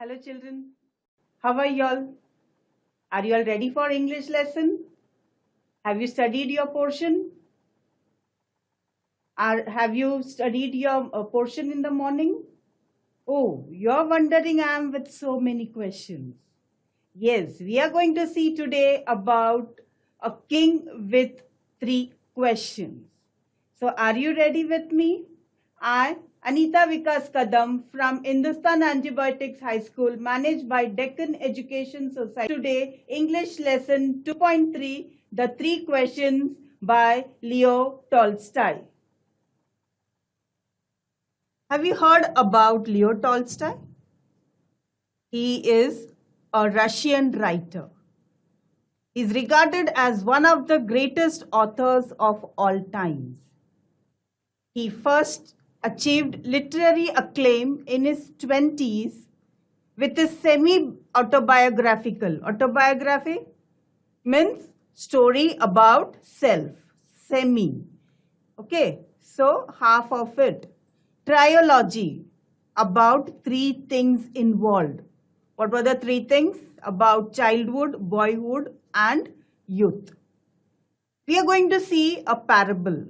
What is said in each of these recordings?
Hello children, how are y'all? Are you all ready for English lesson? Have you studied your portion? Have you studied your portion in the morning? Oh, you're wondering I am with so many questions. Yes, we are going to see today about a king with 3 questions. So are you ready with me? I, Anita Vikas Kadam from Hindustan Antibiotics High School managed by Deccan Education Society. Today, English lesson 2.3, the 3 questions by Leo Tolstoy. Have you heard about Leo Tolstoy? He is a Russian writer. He is regarded as one of the greatest authors of all times. He first achieved literary acclaim in his 20s with his semi-autobiographical. Autobiography means story about self. Semi. Okay, so half of it. Trilogy, about 3 things involved. What were the 3 things? About childhood, boyhood, and youth. We are going to see a parable.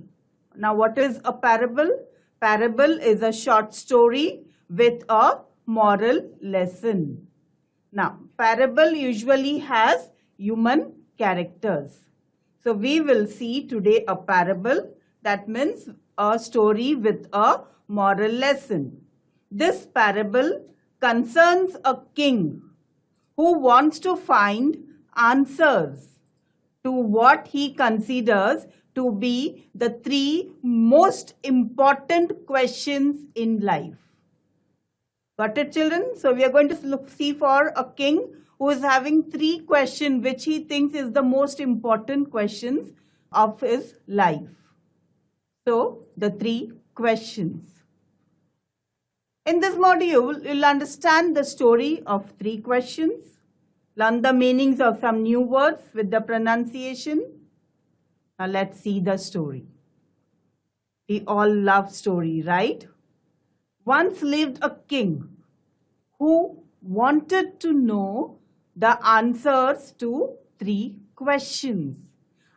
Now, what is a parable? Parable is a short story with a moral lesson. Now, parable usually has human characters. So, we will see today a parable, that means a story with a moral lesson. This parable concerns a king who wants to find answers to what he considers to be the 3 most important questions in life. Got it, children? So we are going to see for a king who is having 3 questions which he thinks is the most important questions of his life. So the 3 questions. In this module, you'll understand the story of 3 questions, learn the meanings of some new words with the pronunciation. Now let's see the story. We all love story, right? Once lived a king who wanted to know the answers to 3 questions.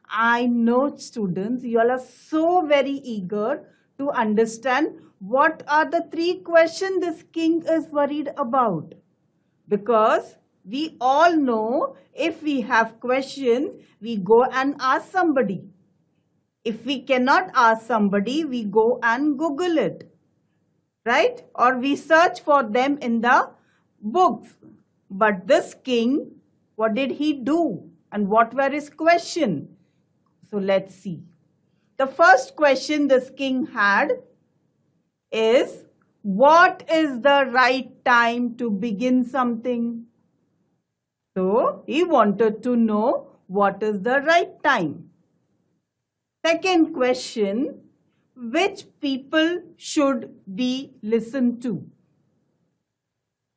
I know, students, you all are so very eager to understand what are the 3 questions this king is worried about. Because we all know if we have questions, we go and ask somebody. If we cannot ask somebody, we go and Google it, right? Or we search for them in the books. But this king, what did he do? And what were his questions? So let's see. The first question this king had is, what is the right time to begin something? So he wanted to know what is the right time. Second question, which people should we listen to?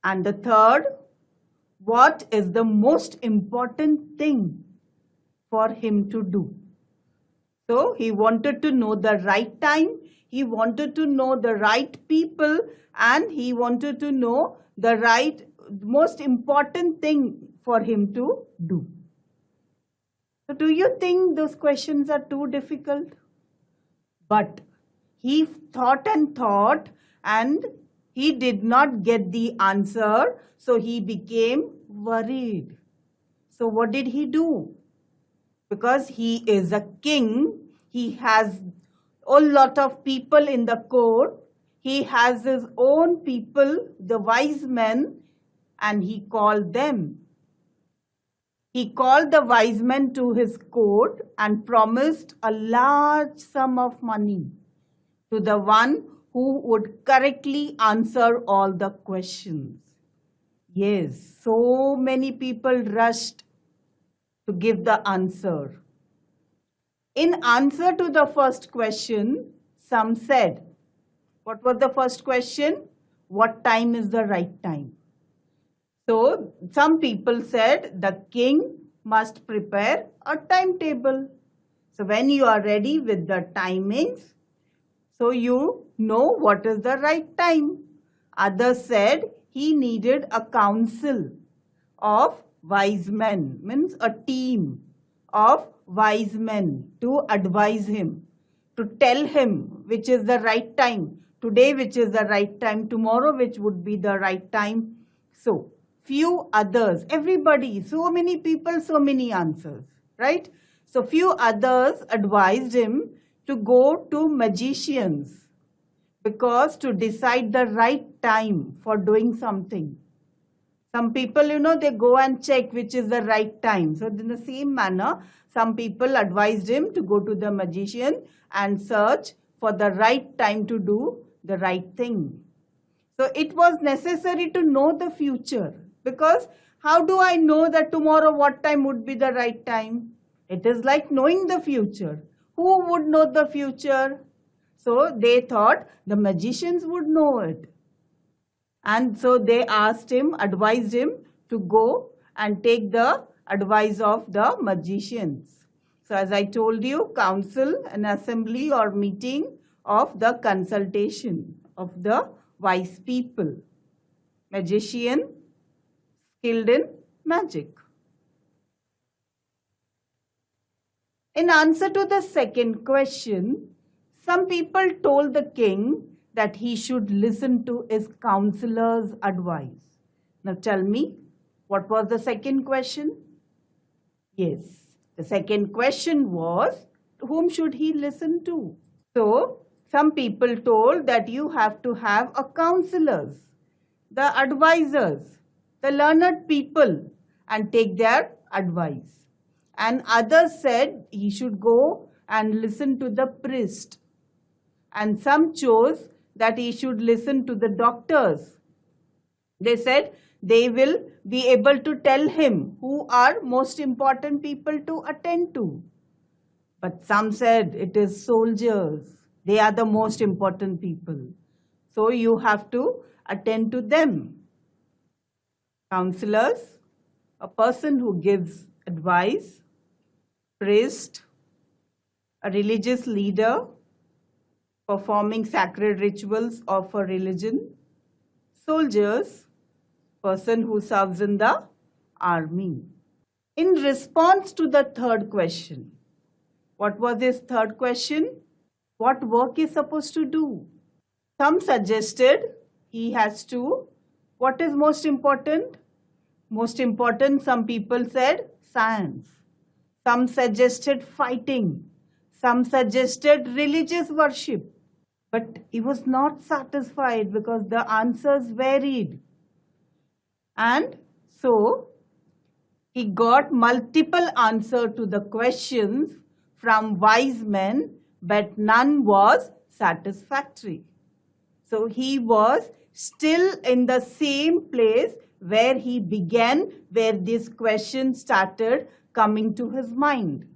And the third, what is the most important thing for him to do? So he wanted to know the right time, he wanted to know the right people, and he wanted to know the most important thing for him to do. So do you think those questions are too difficult? But he thought and he did not get the answer, so he became worried. So what did he do? Because he is a king, he has a lot of people in the court, he has his own people, the wise men, and he called them. He called the wise men to his court and promised a large sum of money to the one who would correctly answer all the questions. Yes, so many people rushed to give the answer. In answer to the first question, some said, what was the first question? What time is the right time? So some people said the king must prepare a timetable. So when you are ready with the timings, so you know what is the right time. Others said he needed a council of wise men, means a team of wise men to advise him, to tell him which is the right time, today which is the right time, tomorrow which would be the right time. So, few others, everybody, so many people, so many answers, right? So, few others advised him to go to magicians, because to decide the right time for doing something. Some people, they go and check which is the right time. So in the same manner, some people advised him to go to the magician and search for the right time to do the right thing. So it was necessary to know the future, because how do I know that tomorrow what time would be the right time? It is like knowing the future. Who would know the future? So they thought the magicians would know it. And so they asked him, advised him to go and take the advice of the magicians. So as I told you, council, an assembly or meeting of the consultation of the wise people. Magician, skilled in magic. In answer to the second question, some people told the king that he should listen to his counselor's advice. Now tell me, what was the second question? Yes, the second question was, whom should he listen to? So, some people told that you have to have a counselors, the advisors, the learned people, and take their advice. And others said he should go and listen to the priest. And some chose that he should listen to the doctors. They said they will be able to tell him who are most important people to attend to. But some said it is soldiers. They are the most important people. So you have to attend to them. Counselors, a person who gives advice, priest, a religious leader, performing sacred rituals of a religion, soldiers, person who serves in the army. In response to the third question, what was his third question? What work is supposed to do? Some suggested he has to, what is most important? Most important, some people said science. Some suggested fighting. Some suggested religious worship. But he was not satisfied because the answers varied. And so he got multiple answers to the questions from wise men, but none was satisfactory. So he was still in the same place where he began, where this question started coming to his mind.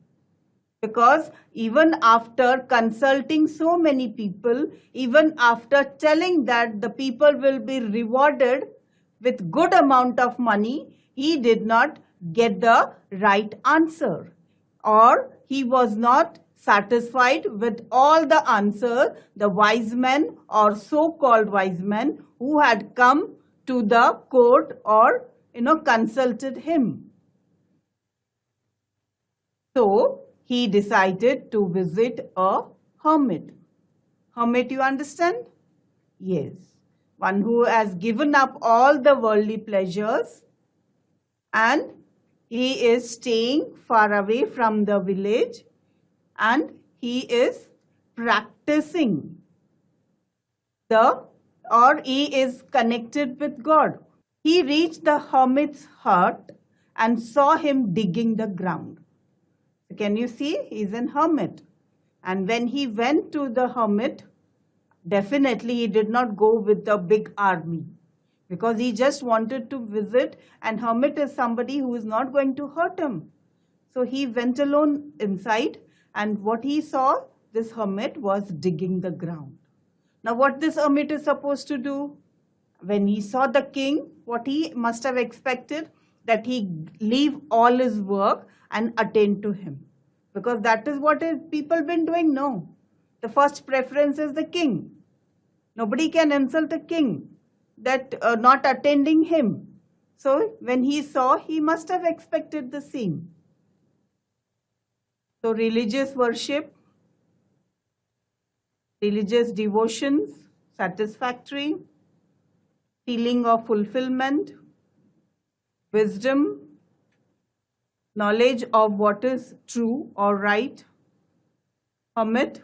Because even after consulting so many people, even after telling that the people will be rewarded with good amount of money, he did not get the right answer, or he was not satisfied with all the answers the wise men or so-called wise men who had come to the court or consulted him. So he decided to visit a hermit. Hermit, you understand? Yes. One who has given up all the worldly pleasures and he is staying far away from the village and he is practicing he is connected with God. He reached the hermit's hut and saw him digging the ground. Can you see? He is an hermit. And when he went to the hermit, definitely he did not go with the big army, because he just wanted to visit, and hermit is somebody who is not going to hurt him. So he went alone inside, and what he saw, this hermit was digging the ground. Now what this hermit is supposed to do? When he saw the king, what he must have expected, that he leave all his work and attend to him. Because that is what people been doing. No. The first preference is the king. Nobody can insult the king. that not attending him. So when he saw, he must have expected the same. So religious worship, religious devotions, satisfactory, feeling of fulfillment, wisdom, knowledge of what is true or right, hermit,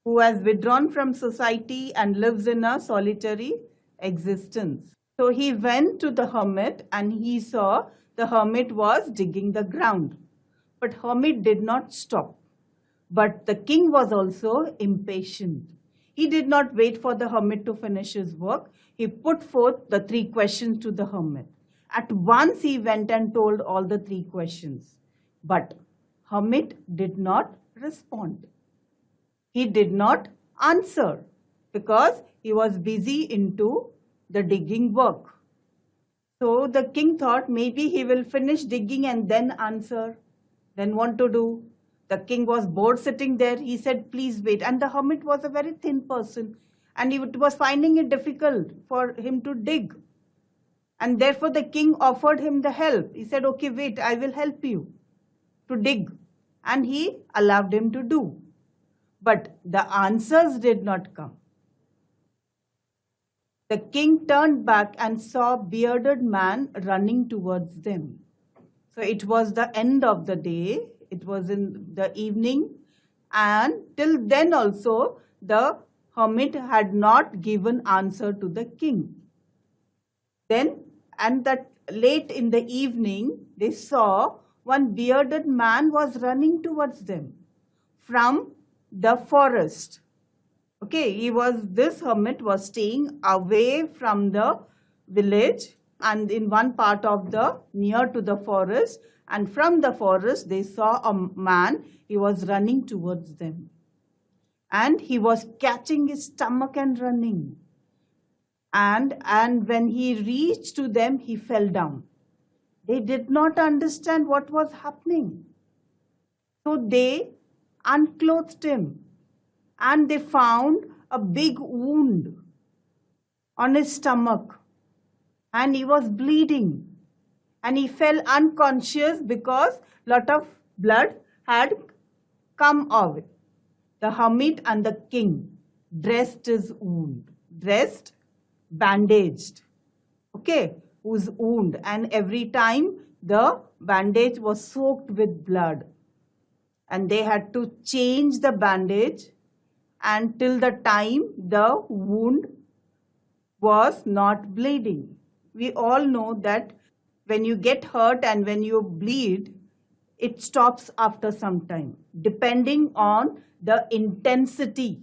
who has withdrawn from society and lives in a solitary existence. So he went to the hermit and he saw the hermit was digging the ground. But hermit did not stop. But the king was also impatient. He did not wait for the hermit to finish his work. He put forth the 3 questions to the hermit. At once he went and told all the 3 questions. But hermit did not respond. He did not answer because he was busy into the digging work. So the king thought maybe he will finish digging and then answer. Then what to do? The king was bored sitting there. He said, please wait. And the hermit was a very thin person and he was finding it difficult for him to dig. And therefore the king offered him the help. He said, okay, wait, I will help you to dig. And he allowed him to do. But the answers did not come. The king turned back and saw a bearded man running towards them. So it was the end of the day. It was in the evening. And till then also, the hermit had not given answer to the king. Then, and that late in the evening, they saw one bearded man was running towards them from the forest. Okay, this hermit was staying away from the village and in one part of near to the forest, and from the forest they saw a man. He was running towards them and he was catching his stomach and running. And when he reached to them, he fell down. They did not understand what was happening. So they unclothed him and they found a big wound on his stomach and he was bleeding and he fell unconscious because lot of blood had come out. The hermit and the king dressed his wound, bandaged, okay, whose wound, and every time the bandage was soaked with blood and they had to change the bandage until the time the wound was not bleeding. We all know that when you get hurt and when you bleed, it stops after some time, depending on the intensity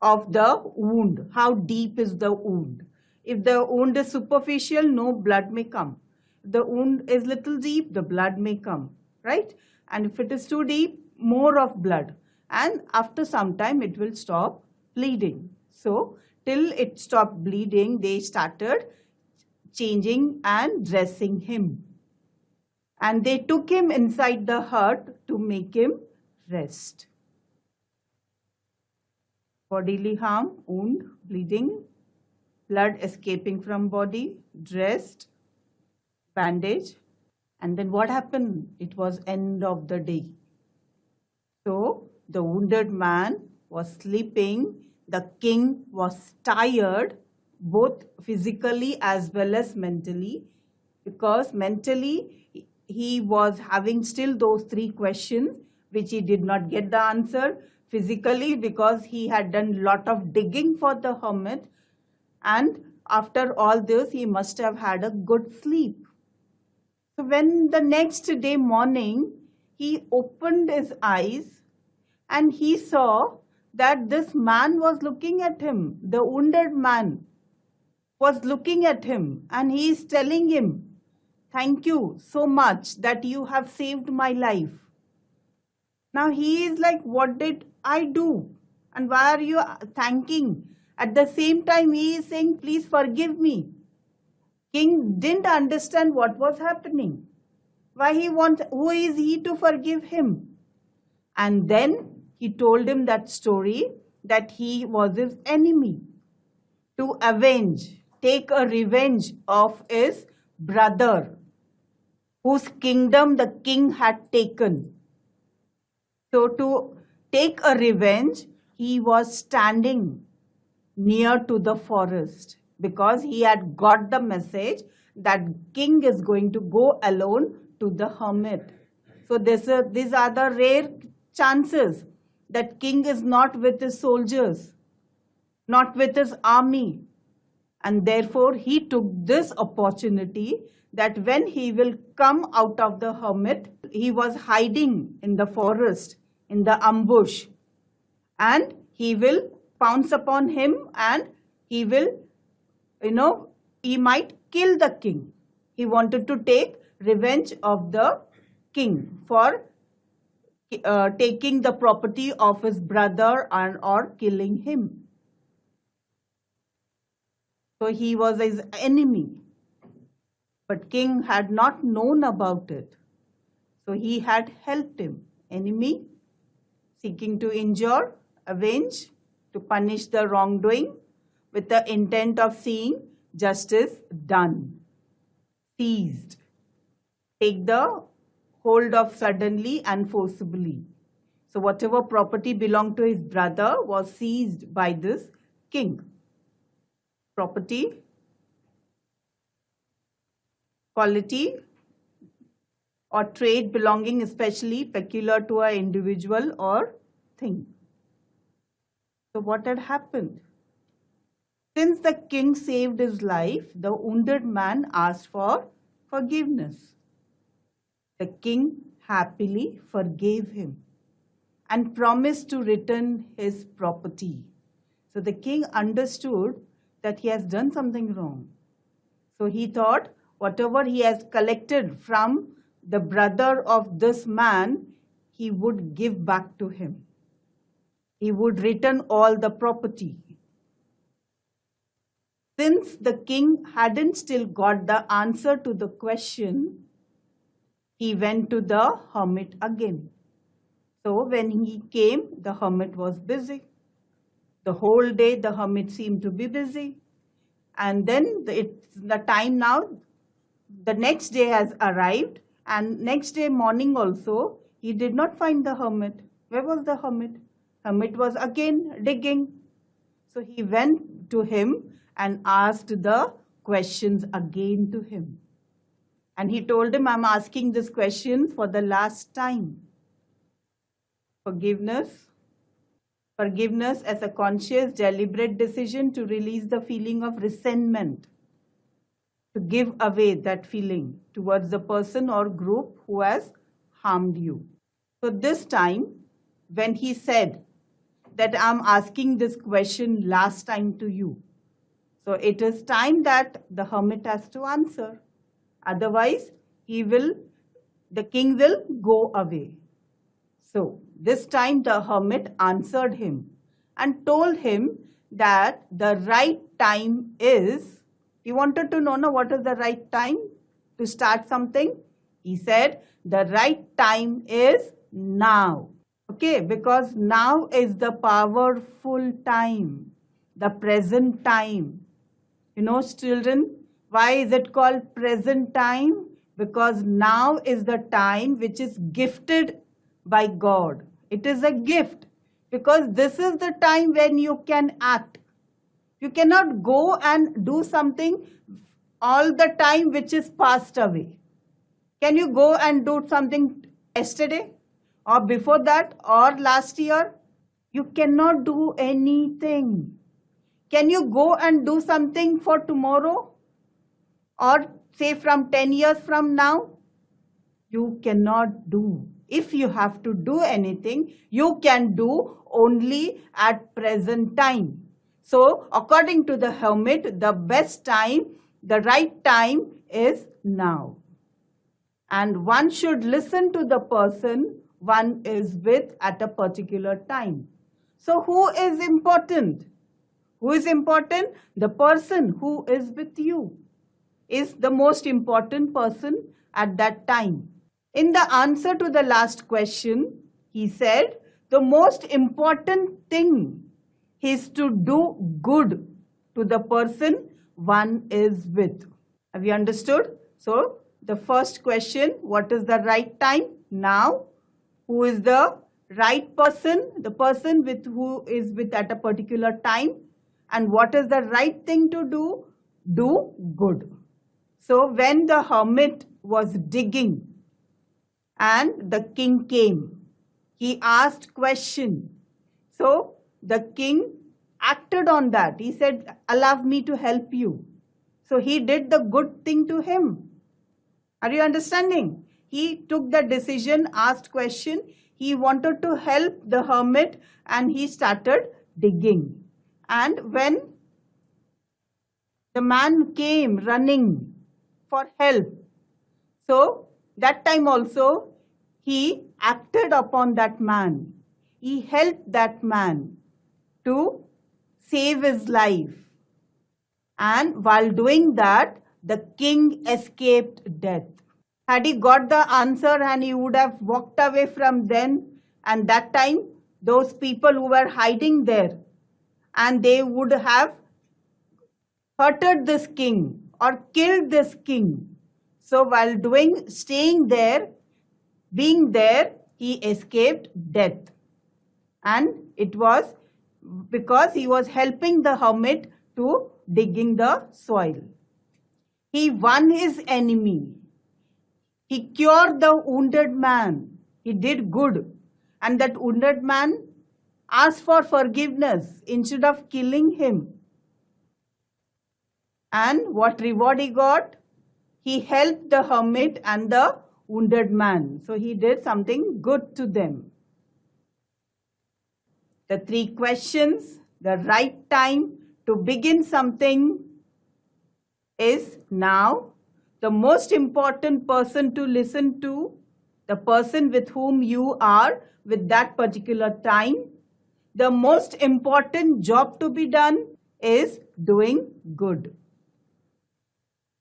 of the wound, how deep is the wound. If the wound is superficial, no blood may come. If the wound is little deep, the blood may come, right? And if it is too deep, more of blood. And after some time, it will stop bleeding. So, till it stopped bleeding, they started changing and dressing him. And they took him inside the hut to make him rest. Bodily harm, wound, bleeding, blood escaping from body, dressed, bandage. And then what happened? It was end of the day. So the wounded man was sleeping. The king was tired, both physically as well as mentally, because mentally he was having still those 3 questions which he did not get the answer. Physically, because he had done lot of digging for the hermit, and after all this he must have had a good sleep. So when the next day morning he opened his eyes and he saw that this man was looking at him. The wounded man was looking at him and he is telling him, thank you so much that you have saved my life. Now he is like, what did I do? And why are you thanking? At the same time he is saying, please forgive me. King didn't understand what was happening. Who is he to forgive him? And then he told him that story that he was his enemy. to avenge, take a revenge of his brother, whose kingdom the king had taken. So to take a revenge, he was standing near to the forest because he had got the message that king is going to go alone to the hermit. So these are the rare chances that king is not with his soldiers, not with his army. And therefore he took this opportunity that when he will come out of the hermit, he was hiding in the forest, in the ambush, and he will pounce upon him and he will, he might kill the king. He wanted to take revenge of the king for taking the property of his brother and or killing him. So he was his enemy. But king had not known about it. So he had helped him. Enemy, seeking to injure, avenge, to punish the wrongdoing with the intent of seeing justice done. Seized. Take the hold of suddenly and forcibly. So whatever property belonged to his brother was seized by this king. Property, quality or trait belonging especially peculiar to an individual or thing. So what had happened? Since the king saved his life, the wounded man asked for forgiveness. The king happily forgave him and promised to return his property. So the king understood that he has done something wrong. So he thought whatever he has collected from the brother of this man, he would give back to him. He would return all the property. Since the king hadn't still got the answer to the question, he went to the hermit again. So when he came, the hermit was busy. The whole day the hermit seemed to be busy. And then it's the time now, the next day has arrived, and next day morning also, he did not find the hermit. Where was the hermit? Hermit was again digging. So he went to him and asked the questions again to him. And he told him, I'm asking this question for the last time. Forgiveness. Forgiveness as a conscious, deliberate decision to release the feeling of resentment, to give away that feeling towards the person or group who has harmed you. So this time, when he said that I'm asking this question last time to you, so it is time that the hermit has to answer. Otherwise, the king will go away. So this time the hermit answered him and told him that the right time is, he wanted to know what is the right time to start something. He said the right time is now. Okay, because now is the powerful time, the present time. Children, why is it called present time? Because now is the time which is gifted by God. It is a gift because this is the time when you can act. You cannot go and do something all the time which is passed away. Can you go and do something yesterday or before that or last year? You cannot do anything. Can you go and do something for tomorrow or say from 10 years from now? You cannot do. If you have to do anything, you can do only at present time. So according to the hermit, the best time, the right time is now. And one should listen to the person one is with at a particular time. So who is important? Who is important? The person who is with you is the most important person at that time. In the answer to the last question, he said, the most important thing is to do good to the person one is with. Have you understood? So, the first question, what is the right time? Now. Who is the right person? The person with who is with at a particular time. And what is the right thing to do? Do good. So, when the hermit was digging and the king came, he asked question. So, the king acted on that. He said, allow me to help you. So, he did the good thing to him. Are you understanding? He took the decision, asked question. He wanted to help the hermit and he started digging. And when the man came running for help, so that time also he acted upon that man. He helped that man to save his life. And while doing that, the king escaped death. Had he got the answer and he would have walked away from then, and that time those people who were hiding there, and they would have hurted this king or killed this king. So while staying there, being there, he escaped death. And it was because he was helping the hermit to digging the soil. He won his enemy. He cured the wounded man. He did good. And that wounded man asked for forgiveness instead of killing him. And what reward he got? He helped the hermit and the wounded man. So he did something good to them. The three questions, the right time to begin something is now. The most important person to listen to, the person with whom you are with that particular time. The most important job to be done is doing good.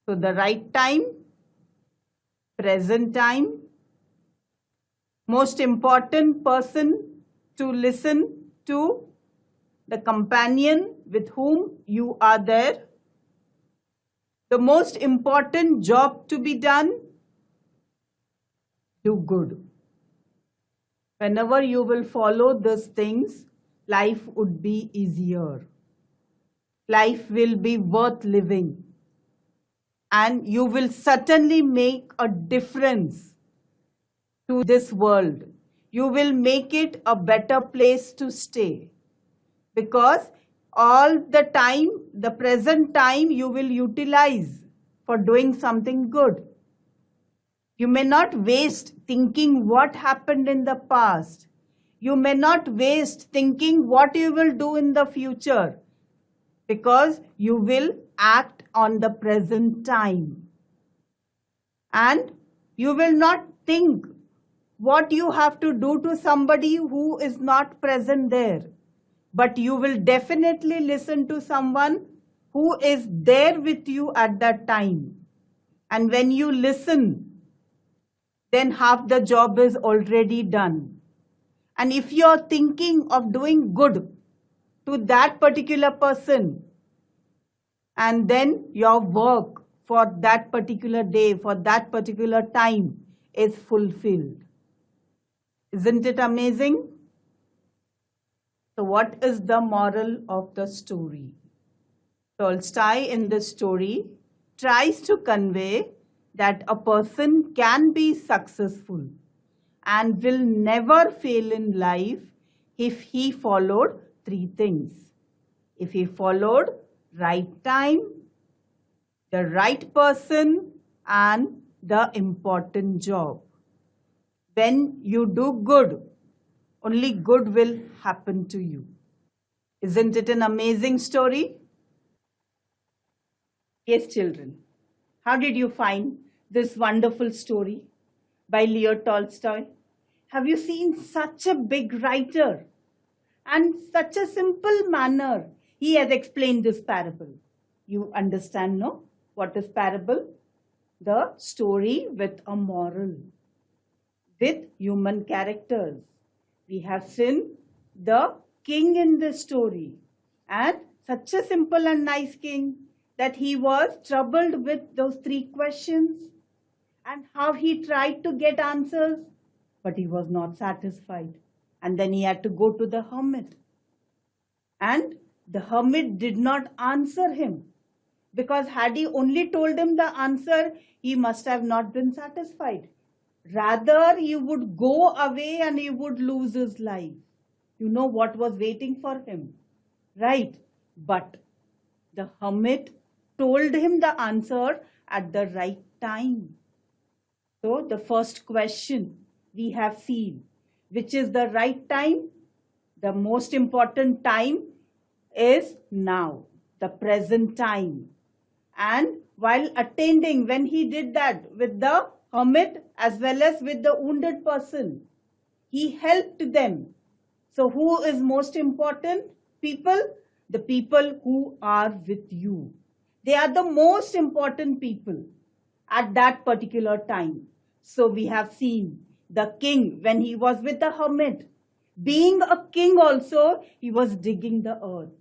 So the right time, present time, most important person to listen to, the companion with whom you are there. The most important job to be done, do good. Whenever you will follow these things, life would be easier. Life will be worth living. And you will certainly make a difference to this world. You will make it a better place to stay. Because all the time, the present time, you will utilize for doing something good. You may not waste thinking what happened in the past. You may not waste thinking what you will do in the future, because you will act on the present time. And you will not think what you have to do to somebody who is not present there. But you will definitely listen to someone who is there with you at that time. And when you listen, then half the job is already done. And if you are thinking of doing good to that particular person, and then your work for that particular day, for that particular time is fulfilled. Isn't it amazing? So what is the moral of the story? Tolstoy in this story tries to convey that a person can be successful and will never fail in life if he followed three things. If he followed right time, the right person, and the important job. When you do good, only good will happen to you. Isn't it an amazing story? Yes, children. How did you find this wonderful story by Leo Tolstoy? Have you seen such a big writer and such a simple manner he has explained this parable? You understand, no? What is parable? The story with a moral, with human characters. We have seen the king in this story and such a simple and nice king that he was troubled with those 3 questions and how he tried to get answers, but he was not satisfied. And then he had to go to the hermit. And the hermit did not answer him, because had he only told him the answer, he must have not been satisfied. Rather, he would go away and he would lose his life. You know what was waiting for him, right? But the hermit told him the answer at the right time. So the first question we have seen, which is the right time? The most important time is now, the present time. And while attending, when he did that with the hermit as well as with the wounded person, he helped them. So who is most important? People, the people who are with you. They are the most important people at that particular time. So we have seen the king when he was with the hermit. Being a king also, he was digging the earth,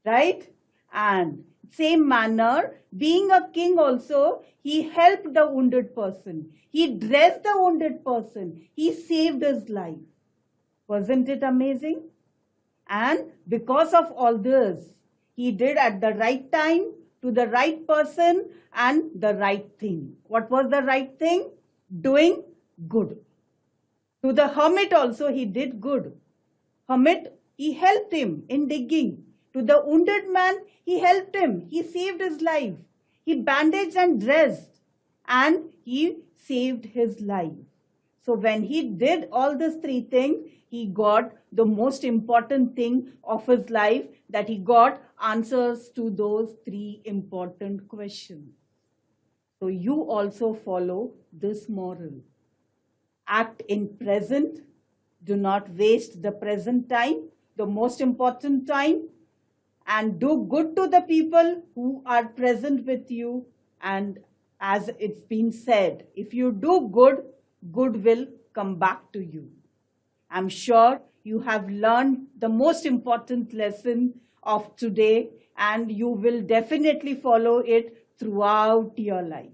right? And same manner, being a king also, he helped the wounded person. He dressed the wounded person. He saved his life. Wasn't it amazing? And because of all this, he did at the right time, to the right person, and the right thing. What was the right thing? Doing good. To the hermit also he did good. Hermit, he helped him in digging. To the wounded man, he helped him. He saved his life. He bandaged and dressed, and he saved his life. So when he did all these 3 things, he got the most important thing of his life, that he got answers to those 3 important questions. So you also follow this moral. Act in present. Do not waste the present time, the most important time. And do good to the people who are present with you. And as it's been said, if you do good, good will come back to you. I'm sure you have learned the most important lesson of today, and you will definitely follow it throughout your life.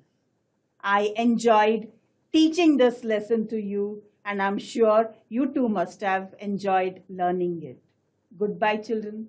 I enjoyed teaching this lesson to you, and I'm sure you too must have enjoyed learning it. Goodbye, children.